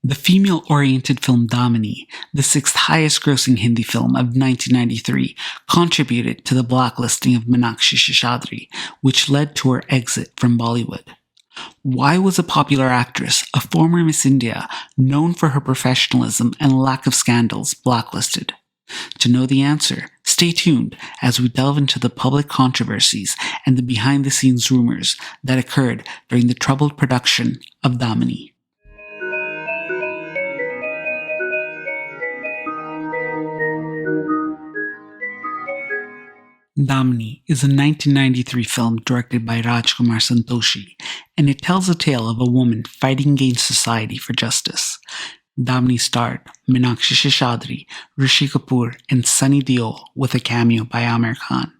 The female-oriented film Damini, the sixth highest-grossing Hindi film of 1993, contributed to the blacklisting of Meenakshi Seshadri, which led to her exit from Bollywood. Why was a popular actress, a former Miss India, known for her professionalism and lack of scandals, blacklisted? To know the answer, stay tuned as we delve into the public controversies and the behind-the-scenes rumors that occurred during the troubled production of Damini. Damini is a 1993 film directed by Rajkumar Santoshi, and it tells a tale of a woman fighting against society for justice. Damini starred Meenakshi Seshadri, Rishi Kapoor, and Sunny Deol with a cameo by Aamir Khan.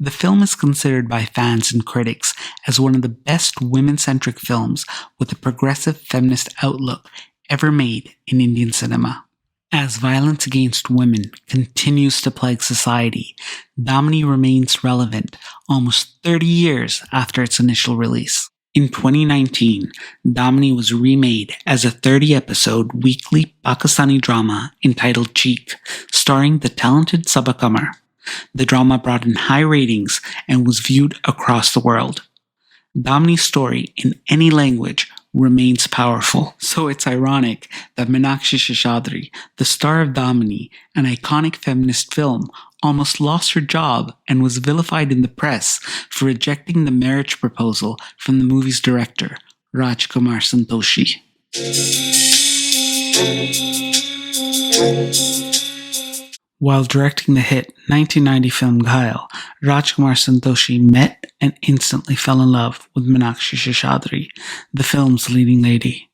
The film is considered by fans and critics as one of the best women-centric films with a progressive feminist outlook ever made in Indian cinema. As violence against women continues to plague society, Damini remains relevant almost 30 years after its initial release. In 2019, Damini was remade as a 30-episode weekly Pakistani drama entitled Cheek, starring the talented Sabaa Qamar. The drama brought in high ratings and was viewed across the world. Damini's story in any language remains powerful. So it's ironic that Meenakshi Seshadri, the star of Damini, an iconic feminist film, almost lost her job and was vilified in the press for rejecting the marriage proposal from the movie's director, Rajkumar Santoshi. While directing the hit 1990 film Ghayal, Rajkumar Santoshi met and instantly fell in love with Meenakshi Seshadri, the film's leading lady.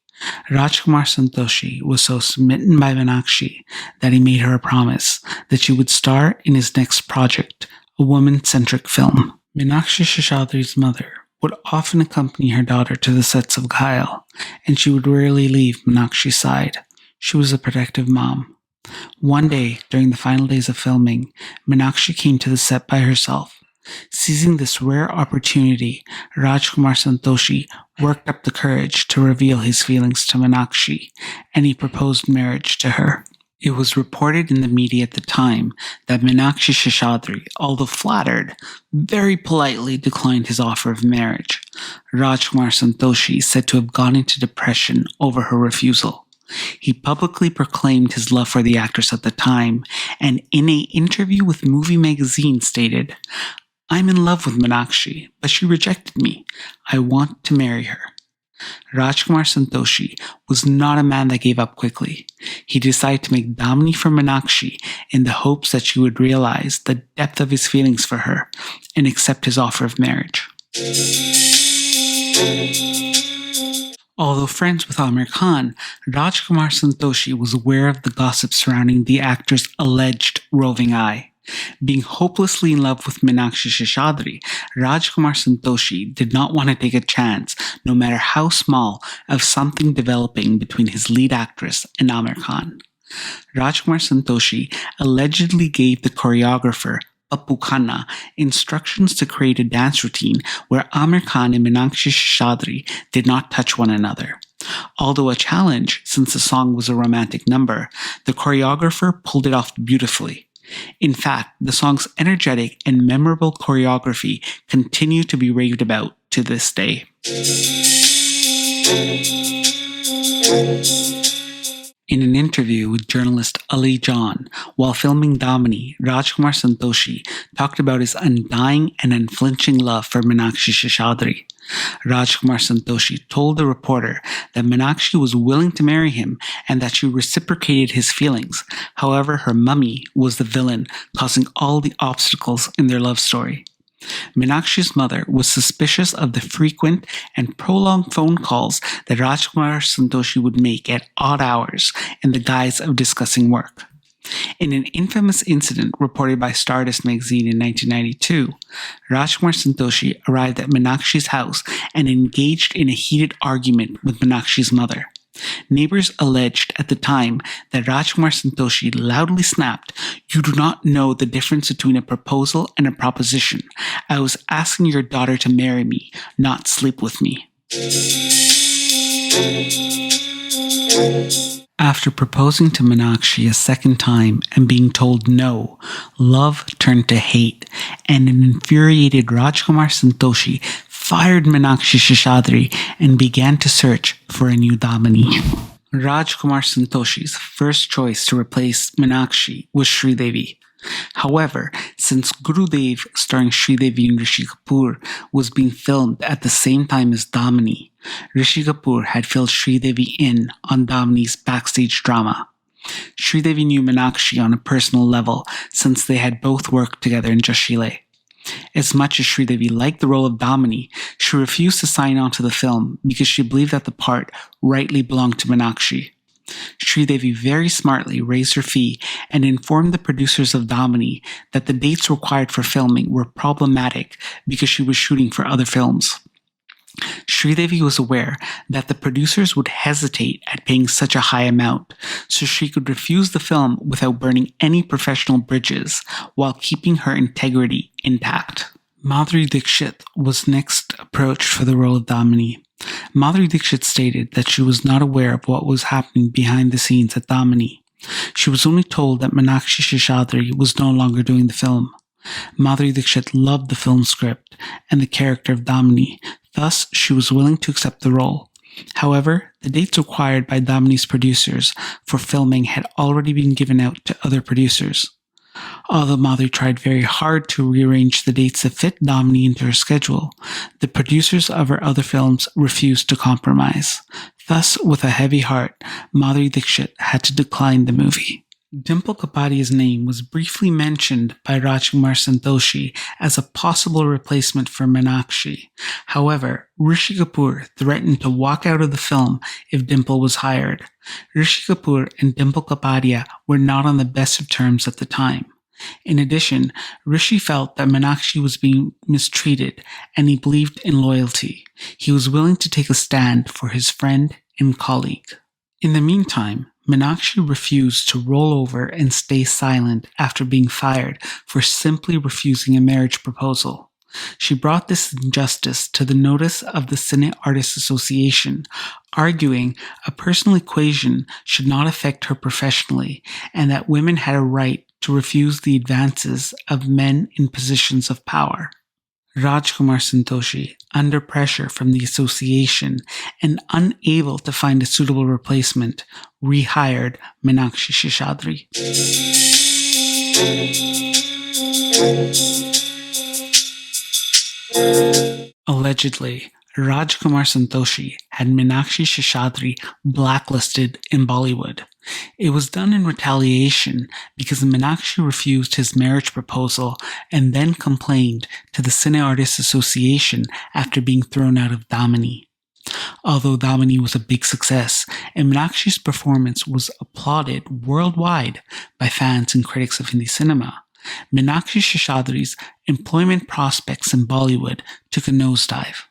Rajkumar Santoshi was so smitten by Meenakshi that he made her a promise that she would star in his next project, a woman-centric film. Meenakshi Seshadri's mother would often accompany her daughter to the sets of Ghayal, and she would rarely leave Meenakshi's side. She was a protective mom. One day, during the final days of filming, Meenakshi came to the set by herself. Seizing this rare opportunity, Rajkumar Santoshi worked up the courage to reveal his feelings to Meenakshi, and he proposed marriage to her. It was reported in the media at the time that Meenakshi Seshadri, although flattered, very politely declined his offer of marriage. Rajkumar Santoshi said to have gone into depression over her refusal. He publicly proclaimed his love for the actress at the time, and in an interview with Movie Magazine stated, "I'm in love with Meenakshi, but she rejected me. I want to marry her." Rajkumar Santoshi was not a man that gave up quickly. He decided to make Damini for Meenakshi in the hopes that she would realize the depth of his feelings for her and accept his offer of marriage. Although friends with Aamir Khan, Rajkumar Santoshi was aware of the gossip surrounding the actor's alleged roving eye. Being hopelessly in love with Meenakshi Seshadri, Rajkumar Santoshi did not want to take a chance, no matter how small, of something developing between his lead actress and Aamir Khan. Rajkumar Santoshi allegedly gave the choreographer Pappu Khanna instructions to create a dance routine where Aamir Khan and Meenakshi Seshadri did not touch one another. Although a challenge, since the song was a romantic number, the choreographer pulled it off beautifully. In fact, the song's energetic and memorable choreography continue to be raved about to this day. In an interview with journalist Ali John, while filming Damini, Rajkumar Santoshi talked about his undying and unflinching love for Meenakshi Seshadri. Rajkumar Santoshi told the reporter that Meenakshi was willing to marry him and that she reciprocated his feelings. However, her mummy was the villain, causing all the obstacles in their love story. Meenakshi's mother was suspicious of the frequent and prolonged phone calls that Rajkumar Santoshi would make at odd hours in the guise of discussing work. In an infamous incident reported by Stardust magazine in 1992, Rajkumar Santoshi arrived at Meenakshi's house and engaged in a heated argument with Meenakshi's mother. Neighbors alleged at the time that Rajkumar Santoshi loudly snapped, "You do not know the difference between a proposal and a proposition. I was asking your daughter to marry me, not sleep with me." After proposing to Meenakshi a second time and being told no, love turned to hate, and an infuriated Rajkumar Santoshi fired Meenakshi Seshadri and began to search for a new Damini. Rajkumar Santoshi's first choice to replace Meenakshi was Sridevi. However, since Gurudev, starring Sridevi and Rishi Kapoor, was being filmed at the same time as Damini, Rishi Kapoor had filled Sridevi in on Damini's backstage drama. Sridevi knew Meenakshi on a personal level since they had both worked together in Jashile. As much as Sridevi liked the role of Damini, she refused to sign on to the film because she believed that the part rightly belonged to Meenakshi. Sridevi very smartly raised her fee and informed the producers of Damini that the dates required for filming were problematic because she was shooting for other films. Sridevi was aware that the producers would hesitate at paying such a high amount, so she could refuse the film without burning any professional bridges while keeping her integrity intact. Madhuri Dixit was next approached for the role of Damini. Madhuri Dixit stated that she was not aware of what was happening behind the scenes at Damini. She was only told that Meenakshi Seshadri was no longer doing the film. Madhuri Dixit loved the film script and the character of Damini, thus she was willing to accept the role. However, the dates required by Damini's producers for filming had already been given out to other producers. Although Madhuri tried very hard to rearrange the dates to fit Damini into her schedule, the producers of her other films refused to compromise. Thus, with a heavy heart, Madhuri Dixit had to decline the movie. Dimple Kapadia's name was briefly mentioned by Rajkumar Santoshi as a possible replacement for Meenakshi. However, Rishi Kapoor threatened to walk out of the film if Dimple was hired. Rishi Kapoor and Dimple Kapadia were not on the best of terms at the time. In addition, Rishi felt that Meenakshi was being mistreated and he believed in loyalty. He was willing to take a stand for his friend and colleague. In the meantime, Meenakshi refused to roll over and stay silent after being fired for simply refusing a marriage proposal. She brought this injustice to the notice of the Cine Artists Association, arguing a personal equation should not affect her professionally and that women had a right to refuse the advances of men in positions of power. Rajkumar Santoshi, under pressure from the association and unable to find a suitable replacement, rehired Meenakshi Seshadri. Allegedly, Rajkumar Santoshi had Meenakshi Seshadri blacklisted in Bollywood. It was done in retaliation because Meenakshi refused his marriage proposal and then complained to the Cine Artists Association after being thrown out of Damini. Although Damini was a big success and Meenakshi's performance was applauded worldwide by fans and critics of Hindi cinema, Meenakshi Seshadri's employment prospects in Bollywood took a nosedive.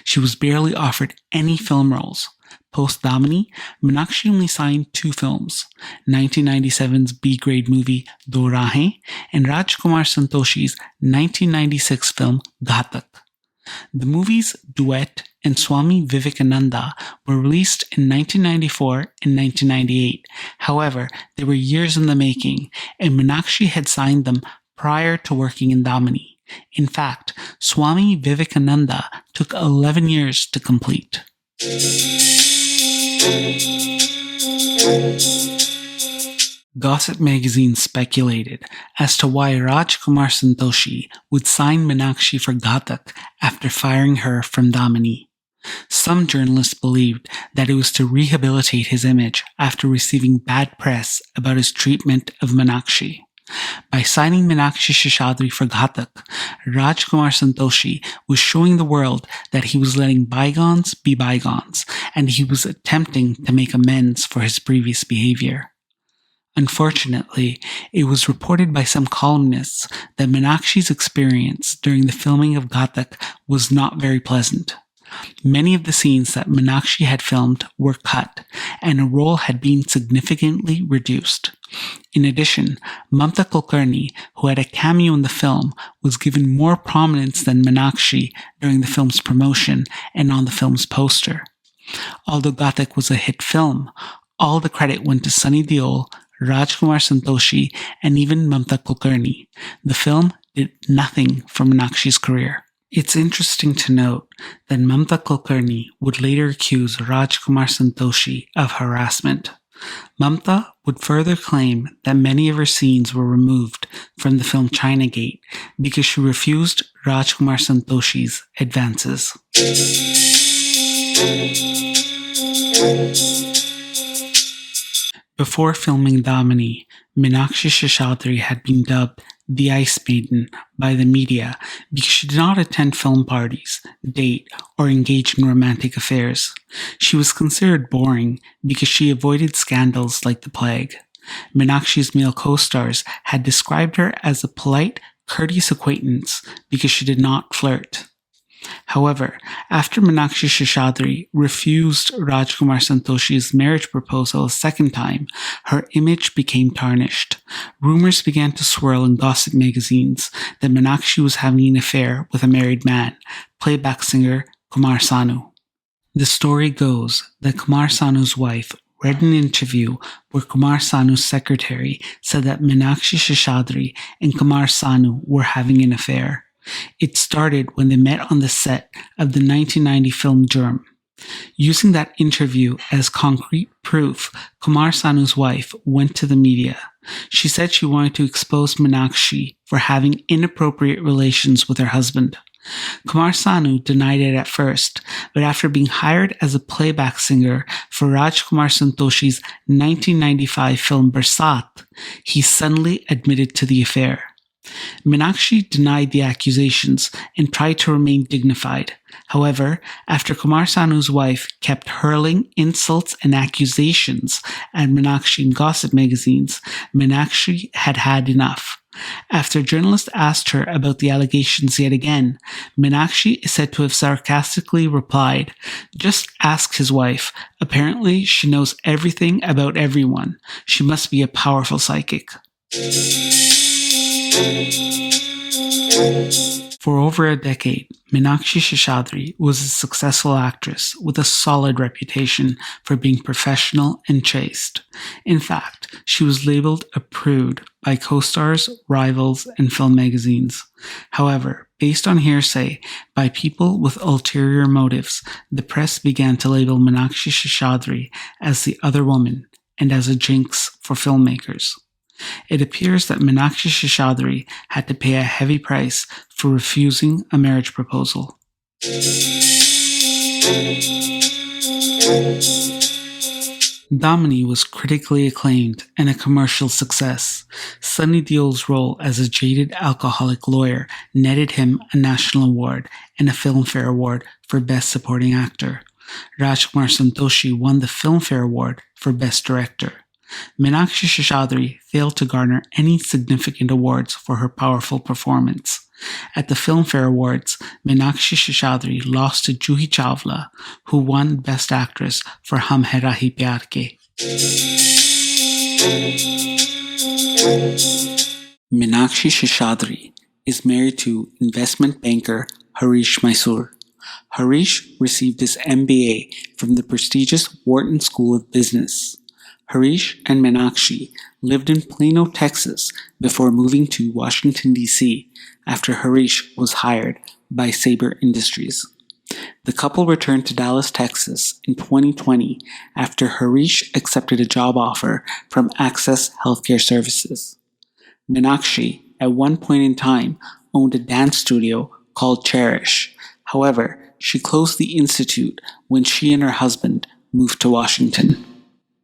She was barely offered any film roles. Post-Damini, Meenakshi only signed 2 films, 1997's B-grade movie Do Rahein and Rajkumar Santoshi's 1996 film Ghatak. The movies Duet and Swami Vivekananda were released in 1994 and 1998. However, they were years in the making, and Meenakshi had signed them prior to working in Damini. In fact, Swami Vivekananda took 11 years to complete. Gossip magazine speculated as to why Rajkumar Santoshi would sign Meenakshi for Ghatak after firing her from Damini. Some journalists believed that it was to rehabilitate his image after receiving bad press about his treatment of Meenakshi. By signing Meenakshi Seshadri for Ghatak, Rajkumar Santoshi was showing the world that he was letting bygones be bygones, and he was attempting to make amends for his previous behavior. Unfortunately, it was reported by some columnists that Meenakshi's experience during the filming of Ghatak was not very pleasant. Many of the scenes that Meenakshi had filmed were cut, and her role had been significantly reduced. In addition, Mamta Kulkarni, who had a cameo in the film, was given more prominence than Meenakshi during the film's promotion and on the film's poster. Although Ghatak was a hit film, All the credit went to Sunny Deol, Rajkumar Santoshi, and even Mamta Kulkarni. The film did nothing for Meenakshi's career. It's interesting to note that Mamta Kulkarni would later accuse Rajkumar Santoshi of harassment. Mamta would further claim that many of her scenes were removed from the film China Gate because she refused Rajkumar Santoshi's advances. Before filming Damini, Meenakshi Seshadri had been dubbed the Ice Maiden by the media because she did not attend film parties, date, or engage in romantic affairs. She was considered boring because she avoided scandals like the plague. Meenakshi's male co-stars had described her as a polite, courteous acquaintance because she did not flirt. However, after Meenakshi Seshadri refused Rajkumar Santoshi's marriage proposal a second time, her image became tarnished. Rumors began to swirl in gossip magazines that Meenakshi was having an affair with a married man, playback singer Kumar Sanu. The story goes that Kumar Sanu's wife read an interview where Kumar Sanu's secretary said that Meenakshi Seshadri and Kumar Sanu were having an affair. It started when they met on the set of the 1990 film Jurm. Using that interview as concrete proof, Kumar Sanu's wife went to the media. She said she wanted to expose Meenakshi for having inappropriate relations with her husband. Kumar Sanu denied it at first, but after being hired as a playback singer for Rajkumar Santoshi's 1995 film Barsat, he suddenly admitted to the affair. Meenakshi denied the accusations and tried to remain dignified. However, after Kumar Sanu's wife kept hurling insults and accusations at Meenakshi in gossip magazines, Meenakshi had had enough. After journalists asked her about the allegations yet again, Meenakshi is said to have sarcastically replied, "Just ask his wife. Apparently, she knows everything about everyone. She must be a powerful psychic." For over a decade, Meenakshi Seshadri was a successful actress with a solid reputation for being professional and chaste. In fact, she was labeled a prude by co-stars, rivals, and film magazines. However, based on hearsay by people with ulterior motives, the press began to label Meenakshi Seshadri as the other woman and as a jinx for filmmakers. It appears that Meenakshi Seshadri had to pay a heavy price for refusing a marriage proposal. Damini was critically acclaimed and a commercial success. Sunny Deol's role as a jaded alcoholic lawyer netted him a national award and a Filmfare Award for Best Supporting Actor. Rajkumar Santoshi won the Filmfare Award for Best Director. Meenakshi Seshadri failed to garner any significant awards for her powerful performance. At the Filmfare Awards, Meenakshi Seshadri lost to Juhi Chawla, who won Best Actress for Hum Hai Rahi Pyar Ke. Meenakshi Seshadri is married to investment banker Harish Mysore. Harish received his MBA from the prestigious Wharton School of Business. Harish and Meenakshi lived in Plano, Texas before moving to Washington, D.C. after Harish was hired by Sabre Industries. The couple returned to Dallas, Texas in 2020 after Harish accepted a job offer from Access Healthcare Services. Meenakshi, at one point in time, owned a dance studio called Cherish. However, she closed the institute when she and her husband moved to Washington.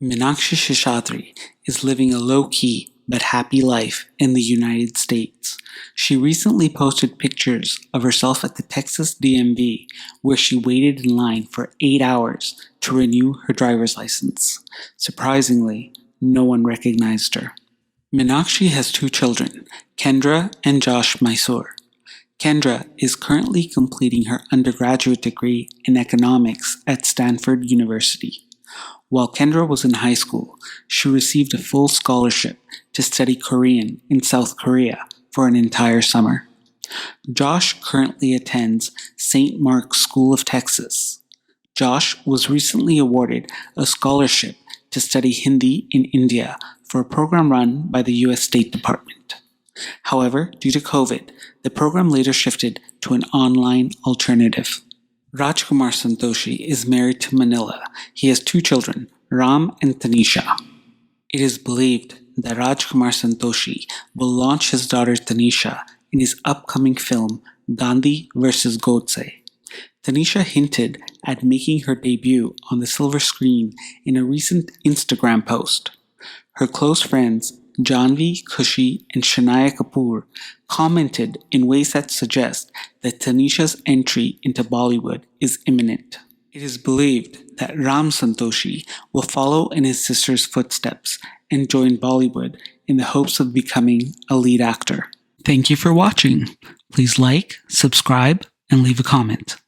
Meenakshi Seshadri is living a low-key but happy life in the United States. She recently posted pictures of herself at the Texas DMV, where she waited in line for 8 hours to renew her driver's license. Surprisingly, no one recognized her. Meenakshi has 2 children, Kendra and Josh Mysore. Kendra is currently completing her undergraduate degree in economics at Stanford University. While Kendra was in high school, she received a full scholarship to study Korean in South Korea for an entire summer. Josh currently attends St. Mark's School of Texas. Josh was recently awarded a scholarship to study Hindi in India for a program run by the US State Department. However, due to COVID, the program later shifted to an online alternative. Rajkumar Santoshi is married to Manila. He has 2 children, Ram and Tanisha. It is believed that Rajkumar Santoshi will launch his daughter Tanisha in his upcoming film Gandhi vs. Godse. Tanisha hinted at making her debut on the silver screen in a recent Instagram post. Her close friends Janvi, Kushi, and Shania Kapoor commented in ways that suggest that Tanisha's entry into Bollywood is imminent. It is believed that Ram Santoshi will follow in his sister's footsteps and join Bollywood in the hopes of becoming a lead actor. Thank you for watching. Please like, subscribe, and leave a comment.